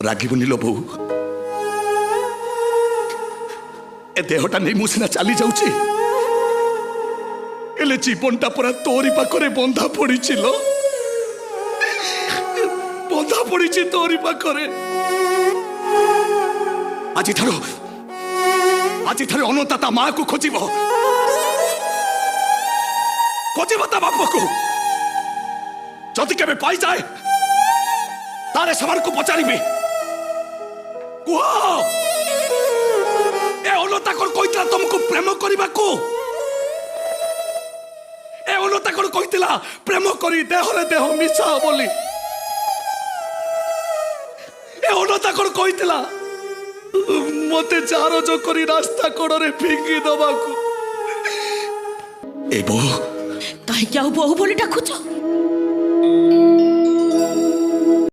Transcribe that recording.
ରାଗିବୁନି ଲୋ ବୋଉ। ଏ ଦେହଟା ନେଇ ମୁଁ ସିନା ଚାଲି ଯାଉଛି, ହେଲେ ଜୀବନଟା ପୁରା ତୋରି ପାଖରେ ବନ୍ଧା ପଡ଼ିଛି ଲୋ, ବନ୍ଧା ପଡ଼ିଛି ତୋରି ପାଖରେ। ଆଜିଠାରୁ ଅନନ୍ତା ତା ମାଆକୁ ଖୋଜିବ ତା ବାପକୁ। ଯଦି କେବେ ପାଇଯାଏ ତାହେଲେ ସେମାନଙ୍କୁ ପଚାରିବି, କୁହ ଏ ଅନନ୍ତା କଣ କହିଥିଲା ତମକୁ ପ୍ରେମ କରିବାକୁ? ଏ ଅନନ୍ତା କଣ କହିଥିଲା ପ୍ରେମ କରି ଦେହରେ ଦେହ ମିଶା ବୋଲି? ଏ ଅନନ୍ତା କଣ କହିଥିଲା ମତେ ଚାରଜ କରି ରାସ୍ତା କଡ଼ରେ ଫିଙ୍ଗି ଦବାକୁ? ଏ ବୋଉ କାହିଁକି ଆଉ ବୋହୁ ବୋଲି ଡାକୁଛ?